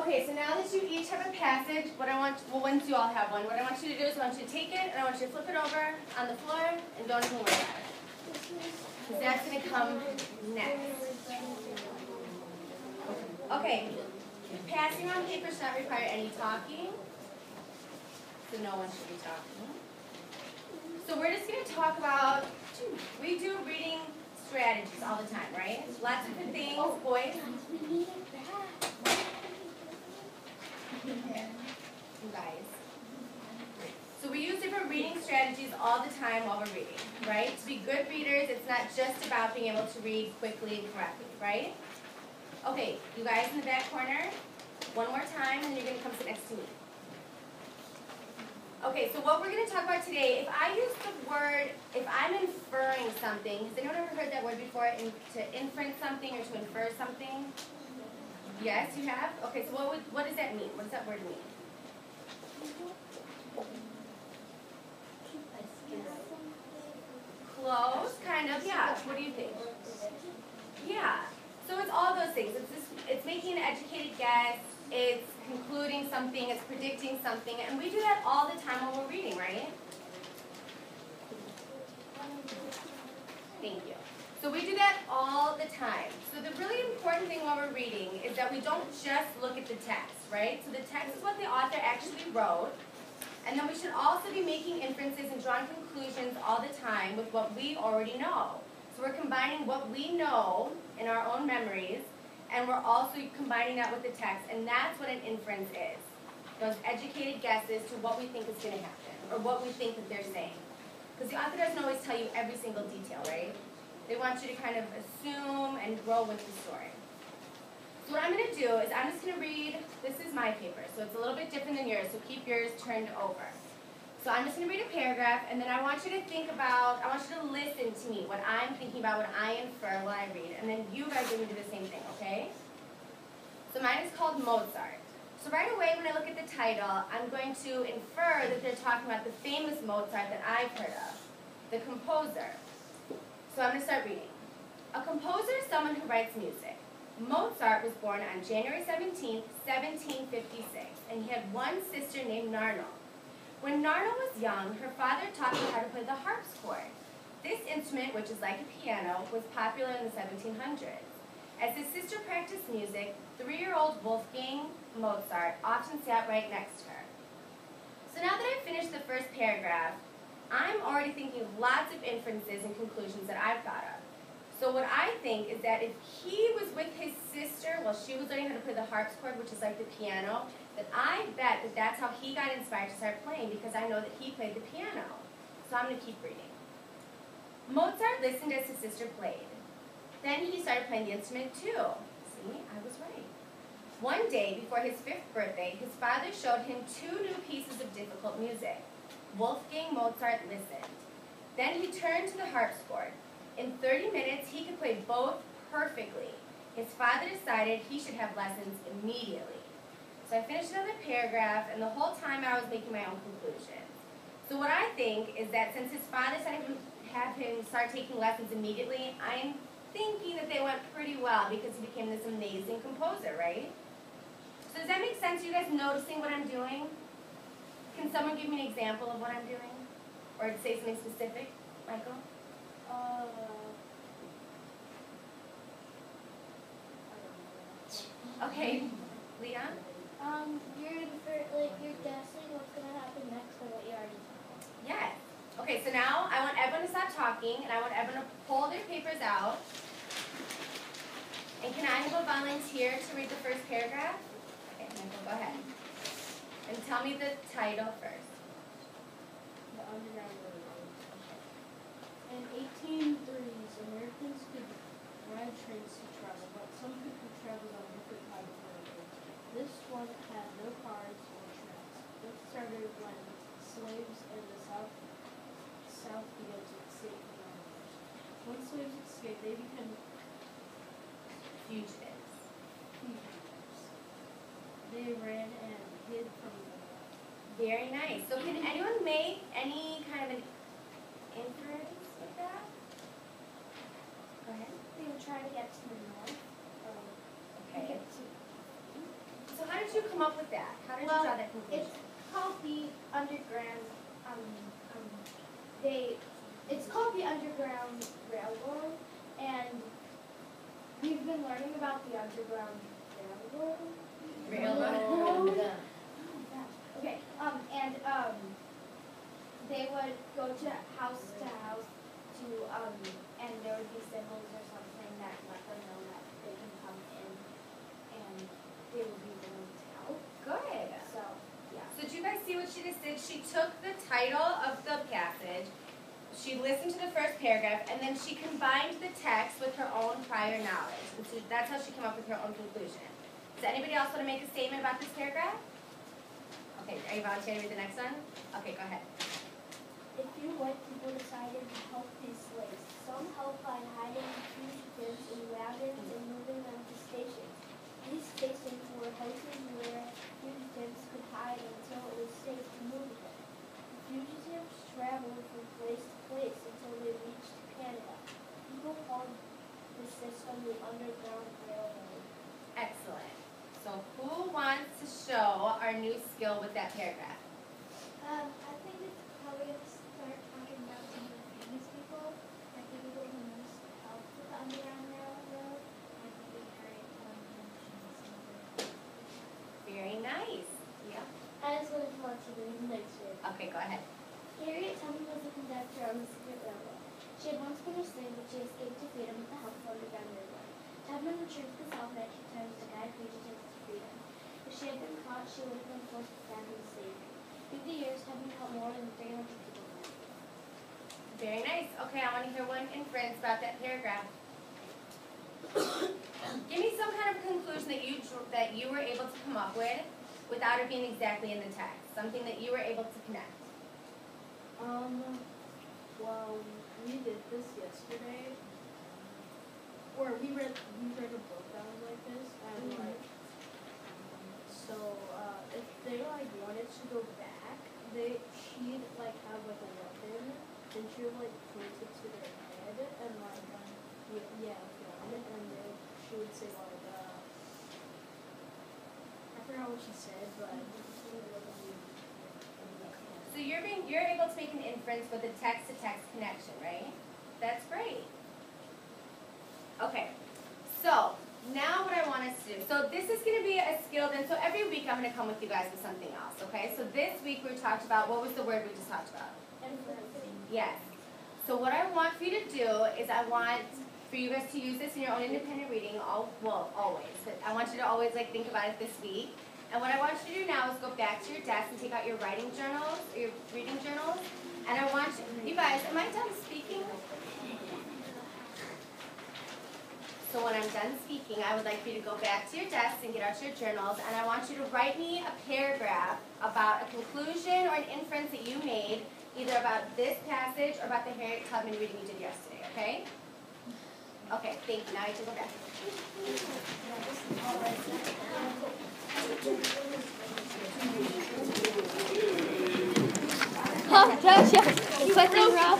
Okay, so now that you each have a passage, once you all have one, what I want you to do is I want you to take it and I want you to flip it over on the floor and don't even worry about it. Because that's going to come next. Okay, passing on paper should not require any talking, so no one should be talking. So we're just going to talk about, we do reading strategies all the time, right? Lots of different things, boys. You guys. So we use different reading strategies all the time while we're reading, right? To be good readers, it's not just about being able to read quickly and correctly, right? Okay, you guys in the back corner, one more time, and you're going to come sit next to me. Okay, so what we're going to talk about today, if I use the word, if I'm inferring something, has anyone ever heard that word before, to inference something or to infer something? Yes, you have? Okay, so what does that mean? What does that word mean? Close, kind of, yeah. What do you think? Yeah. So it's all those things. It's making an educated guess, it's concluding something, it's predicting something, and we do that all the time while we're reading, right? Thank you. So we do that all the time. So the really important thing while we're reading is that we don't just look at the text, right? So the text is what the author actually wrote, and then we should also be making inferences and drawing conclusions all the time with what we already know. So we're combining what we know in our own memories, and we're also combining that with the text, and that's what an inference is. Those educated guesses to what we think is going to happen, or what we think that they're saying. Because the author doesn't always tell you every single detail, right? They want you to kind of assume and grow with the story. So what I'm going to do is I'm just going to read, this is my paper, so it's a little bit different than yours, so keep yours turned over. So I'm just going to read a paragraph, and then I want you to think about, I want you to listen to me, what I'm thinking about, what I infer while I read, and then you guys are going to do the same thing, okay? So mine is called Mozart. So right away when I look at the title, I'm going to infer that they're talking about the famous Mozart that I've heard of, the composer. So I'm going to start reading. A composer is someone who writes music. Mozart was born on January 17, 1756, and he had one sister named Narno. When Narno was young, her father taught her how to play the harpsichord. This instrument, which is like a piano, was popular in the 1700s. As his sister practiced music, 3-year-old Wolfgang Mozart often sat right next to her. So now that I've finished the first paragraph, I'm already thinking of lots of inferences and conclusions that I've thought of. So what I think is that if he was with his sister while she was learning how to play the harpsichord, which is like the piano, that I bet that that's how he got inspired to start playing, because I know that he played the piano. So I'm going to keep reading. Mozart listened as his sister played. Then he started playing the instrument too. See, I was right. One day, before his 5th birthday, his father showed him 2 new pieces of difficult music. Wolfgang Mozart listened. Then he turned to the harpsichord. In 30 minutes, he could play both perfectly. His father decided he should have lessons immediately. So I finished another paragraph, and the whole time I was making my own conclusions. So what I think is that since his father decided to have him start taking lessons immediately, I'm thinking that they went pretty well because he became this amazing composer, right? So does that make sense? Are you guys noticing what I'm doing? Can someone give me an example of what I'm doing? Or say something specific? Michael? Okay. Leon? You're guessing what's going to happen next by what you already know. Yes. Okay, so now I want everyone to stop talking, and I want everyone to pull their papers out. And can I have a volunteer to read the first paragraph? Okay, Michael, go ahead. And tell me the title first. The Underground Railroad. In 1830s, Americans could ride trains to travel, but some people traveled on different kinds of railroads. This one had no cars or tracks. This started when slaves in the South began to escape from railroads. When slaves escaped, they became Fugitives. They ran and hid from the law. Very nice. So can anyone make any kind of an inference with that? Go ahead. They were trying to get to the north. Okay. So how did did you come up with that? How did you draw that conclusion? It's called the Underground, it's called the Underground Railroad, and we've been learning about the Underground Railroad. Railroad. Okay, they would go to house to, and there would be symbols or something that let them know that they can come in, and they would be willing to help. Good. So, yeah. So did you guys see what she just did? She took the title of the passage, she listened to the first paragraph, and then she combined the text with her own prior knowledge. And so that's how she came up with her own conclusion. Does anybody else want to make a statement about this paragraph? Okay, are you volunteering to read the next one? Okay, go ahead. A few white people decided to help these slaves. Some helped by hiding fugitives in wagons and moving them to stations. These stations were houses where fugitives could hide until it was safe to move them. The fugitives traveled from place to place until they reached Canada. People called the system the Underground Railroad. Excellent. So who wants to show our new skill with that paragraph? I think it's probably going to start talking about some of the famous people, like the people who most helped with the Underground Railroad. I think it's Harriet Tubman and some of the Very nice. Yeah. I just wanted to let you read the next one. Okay, go ahead. Harriet Tubman was a conductor on the Secret Railroad. She had once been a slave, but she escaped to freedom with the help of Underground Railroad. Tubman returned to the South at times to guide fugitives to freedom. If she had been caught, she would have been forced back into slavery. Through the years, Tubman helped more than 300 people. Very nice. Okay, I want to hear one inference about that paragraph. Give me some kind of conclusion that you were able to come up with without it being exactly in the text. Something that you were able to connect. Well, we did this yesterday, or we read a book that was like this, and if they wanted to go back, she'd have a weapon, and she would point it to their head, and and then she would say I forgot what she said, but. So you're able to make an inference with a text-to-text connection, right? That's great. Okay, so now what I want us to do, so this is going to be a skill then, so every week I'm going to come with you guys with something else, okay? So this week we talked about, what was the word we just talked about? Yes. So what I want for you to do is I want for you guys to use this in your own independent reading, always. But I want you to always think about it this week. And what I want you to do now is go back to your desk and take out your writing journals, or your reading journals. And I want you guys, am I done speaking? So when I'm done speaking, I would like for you to go back to your desk and get out your journals, and I want you to write me a paragraph about a conclusion or an inference that you made, either about this passage or about the Harriet Tubman reading you did yesterday, okay? Okay, thank you. Now you have to go back. Oh, Josh, you put them, Rob.